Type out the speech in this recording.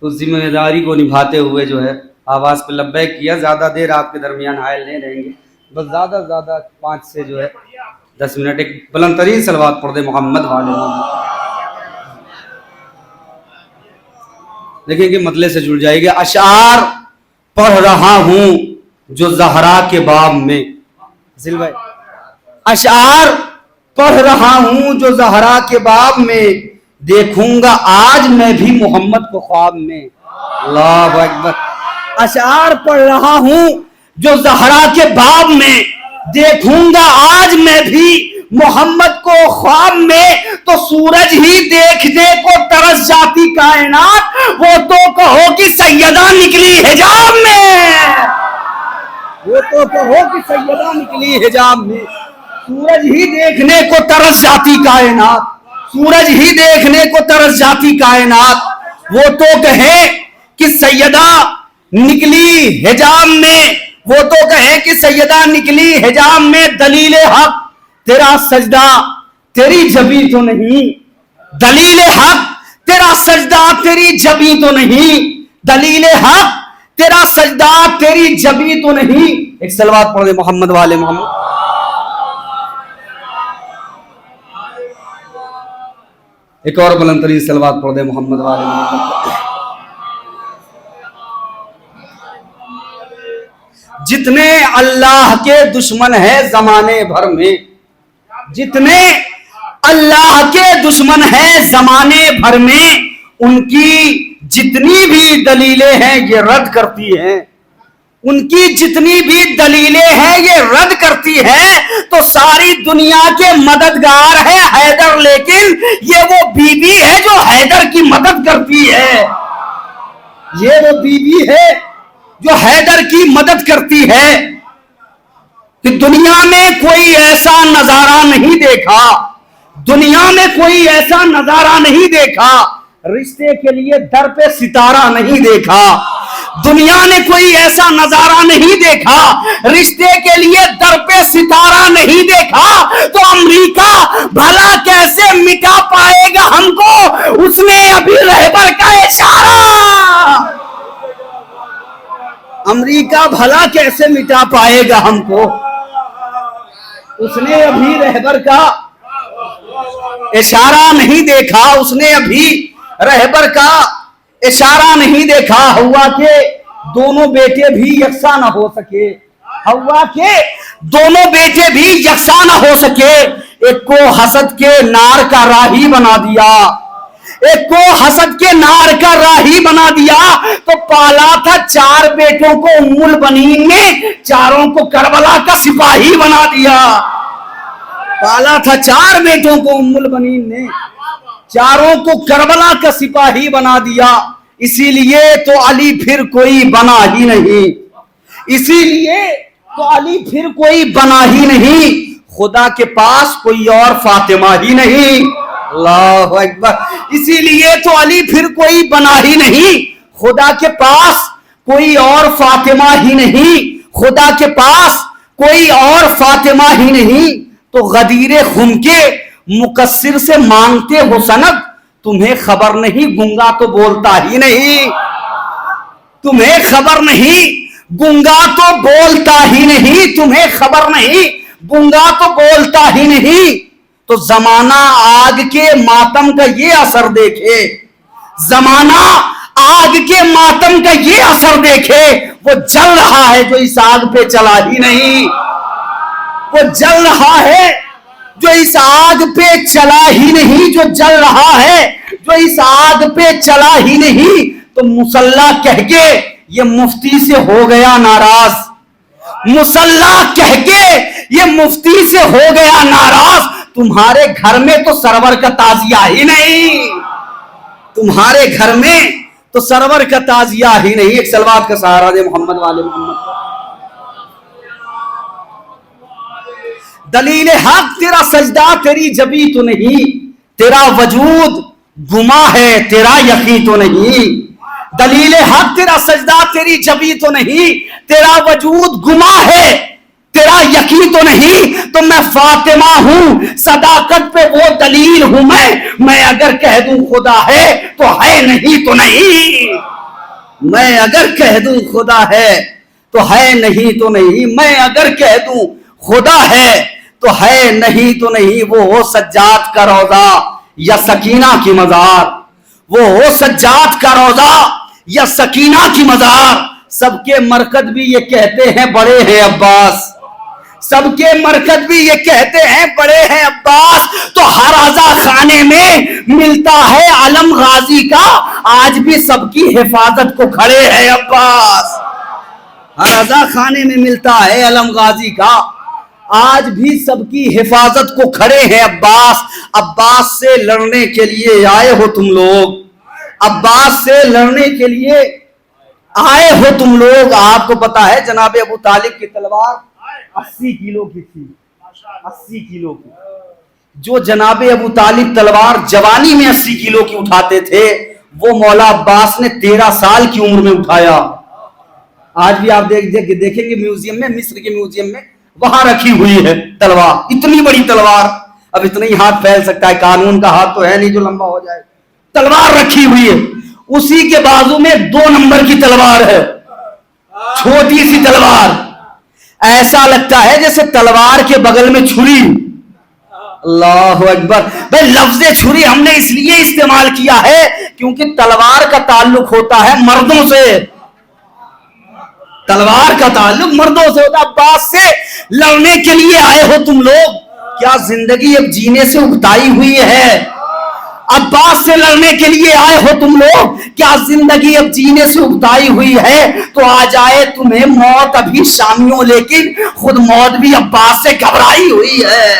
تو اس ذمہ داری کو نبھاتے ہوئے جو ہے آواز پہ لبیک کیا. زیادہ دیر آپ کے درمیان حائل نہیں رہیں گے, بس زیادہ سے زیادہ 5 سے جو ہے 10 منٹ ایک بلند ترین صلوات پڑھ دے محمد والے محمد. دیکھیں کہ مطلع سے جڑ جائے گا. اشعار پڑھ رہا ہوں جو زہرا کے باب میں, حسین بھائی, اشعار پڑھ رہا ہوں جو زہرا کے باب میں, دیکھوں گا آج میں بھی محمد کو خواب میں. اللہ اکبر. اشعار پڑھ رہا ہوں جو زہرا کے باب میں, دیکھوں گا آج میں بھی محمد کو خواب میں. تو سورج ہی دیکھنے کو ترس جاتی کائنات, وہ تو کہو کہ سیدہ نکلی حجاب میں, وہ تو کہو کہ سیدہ نکلی حجاب میں. سورج ہی دیکھنے کو ترس جاتی کائنات, سورج ہی دیکھنے کو ترس جاتی کائنات, وہ تو کہے کہ سیدہ نکلی حجاب میں, وہ تو کہے کہ سیدہ نکلی حجاب میں. دلیل حق تیرا سجدہ تیری جبی تو نہیں, دلیل حق تیرا سجدہ تیری جبی تو نہیں, دلیل حق تیرا سجدہ تیری جبی تو نہیں. ایک صلوات پڑھ دے محمد والے محمد. ایک اور بلند ترین صلوات پڑھ دے محمد والے محمد. جتنے اللہ کے دشمن ہیں زمانے بھر میں, جتنے اللہ کے دشمن ہیں زمانے بھر میں, ان کی جتنی بھی دلیلیں ہیں یہ رد کرتی ہیں, ان کی جتنی بھی دلیلیں ہیں یہ رد کرتی ہیں. تو ساری دنیا کے مددگار ہے حیدر, لیکن یہ وہ بیوی ہے جو حیدر کی مدد کرتی ہے, یہ وہ بیوی ہے جو حیدر کی مدد کرتی ہے. کہ دنیا میں کوئی ایسا نظارہ نہیں دیکھا, دنیا میں کوئی ایسا نظارہ نہیں دیکھا, رشتے کے لیے در پہ ستارہ نہیں دیکھا, دنیا نے کوئی ایسا نظارہ نہیں دیکھا, رشتے کے لیے در پہ ستارہ نہیں دیکھا. تو امریکہ بھلا کیسے مٹا پائے گا ہم کو, اس نے ابھی رہبر کا اشارہ, امریکہ بھلا کیسے مٹا پائے گا ہم کو, اس نے ابھی رہبر کا اشارہ نہیں دیکھا, اس نے ابھی رہبر کا اشارہ نہیں دیکھا. ہوا کے دونوں بیٹے بھی یکساں نہ ہو سکے, ہوا کے دونوں بیٹے بھی یکساں نہ ہو سکے. ایک کو حسد کے نار کا راہی بنا دیا, ایک کو حسد کے نار کا راہی بنا دیا. تو پالا تھا 4 بیٹوں کو ام البنین نے, چاروں کو کربلا کا سپاہی بنا دیا. پالا تھا 4 بیٹوں کو ام البنین نے, چاروں کو کربلا کا سپاہی بنا دیا. اسی لیے تو علی پھر کوئی بنا ہی نہیں, اسی لیے تو علی پھر کوئی بنا ہی نہیں. خدا کے پاس کوئی اور فاطمہ ہی نہیں. اللہ اکبر. اسی لیے تو علی پھر کوئی بنا ہی نہیں, خدا کے پاس کوئی اور فاطمہ ہی نہیں, خدا کے پاس کوئی اور فاطمہ ہی نہیں. تو غدیر خم کے مقصر سے مانگتے ہو سند, تمہیں خبر نہیں گنگا تو بولتا ہی نہیں, تمہیں خبر نہیں گنگا تو بولتا ہی نہیں, تمہیں خبر نہیں گنگا تو بولتا ہی نہیں. تو زمانہ آگ کے ماتم کا یہ اثر دیکھے, زمانہ آگ کے ماتم کا یہ اثر دیکھے. وہ جل رہا ہے جو اس آگ پہ چلا ہی نہیں, وہ جل رہا ہے جو اس آگ پہ چلا ہی نہیں, جو جل رہا ہے جو اس آگ پہ چلا ہی نہیں. تو مسلح کہہ کے یہ مفتی سے ہو گیا ناراض, مسلح کہہ کے یہ مفتی سے ہو گیا ناراض. تمہارے گھر میں تو سرور کا تعزیہ ہی نہیں, تمہارے گھر میں تو سرور کا تعزیہ ہی نہیں. ایک صلوات کا سہارا دے محمد والے محمد. دلیل حق تیرا سجدہ تیری جبی تو نہیں, تیرا وجود گما ہے تیرا یقین تو نہیں. دلیل حق تیرا سجدہ تیری جبی تو نہیں, تیرا وجود گما ہے تیرا یقین تو نہیں تو میں فاطمہ ہوں، صداقت پہ وہ دلیل ہوں میں اگر کہہ دوں خدا ہے تو ہے، نہیں تو نہیں، میں اگر کہہ دوں خدا ہے تو ہے، نہیں تو نہیں، میں اگر کہہ دوں خدا ہے تو ہے، نہیں تو نہیں۔ وہ ہو سجاد کا روضہ یا سکینہ کی مزار، وہ ہو سجاد کا روضہ یا سکینہ کی مزار، سب کے مرکز بھی یہ کہتے ہیں بڑے ہیں عباس، سب کے مرکز بھی یہ کہتے ہیں بڑے ہیں عباس، تو ہر رضا خانے میں ملتا ہے علم غازی کا، آج بھی سب کی حفاظت کو کھڑے ہیں عباس، ہر رضا خانے میں ملتا ہے علم غازی کا، آج بھی سب کی حفاظت کو کھڑے ہیں عباس۔ عباس سے لڑنے کے لیے آئے ہو تم لوگ، عباس سے لڑنے کے لیے آئے ہو تم لوگ۔ آپ کو پتا ہے جناب ابو طالب کی تلوار 80 کلو کی تھی، 80 کلو کی، جو جناب ابو طالب تلوار جوانی میں 80 کلو کی اٹھاتے تھے، وہ مولا عباس نے 13 سال کی عمر میں اٹھایا۔ آج بھی آپ دیکھیں گے میوزیم میں، مصر کے میوزیم میں وہاں رکھی ہوئی ہے تلوار، اتنی بڑی تلوار، اب اتنا ہی ہاتھ پھیل سکتا ہے، قانون کا ہاتھ تو ہے نہیں جو لمبا ہو جائے، تلوار رکھی ہوئی ہے، اسی کے بازو میں 2 نمبر کی تلوار ہے، چھوٹی سی تلوار، ایسا لگتا ہے جیسے تلوار کے بغل میں چھری۔ اللہ اکبر۔ بھئی لفظ چھری ہم نے اس لیے استعمال کیا ہے کیونکہ تلوار کا تعلق ہوتا ہے مردوں سے، تلوار کا تعلق مردوں سے ہوتا ہے۔ عباس سے لڑنے کے لیے آئے ہو تم لوگ، کیا زندگی اب جینے سے اکتائی ہوئی ہے؟ عباس سے لڑنے کے لیے آئے ہو تم لوگ، کیا زندگی اب جینے سے اکتائی ہوئی ہے؟ تو آ جائے تمہیں موت ابھی شامیوں، لیکن خود موت بھی عباس سے گھبرائی ہوئی ہے۔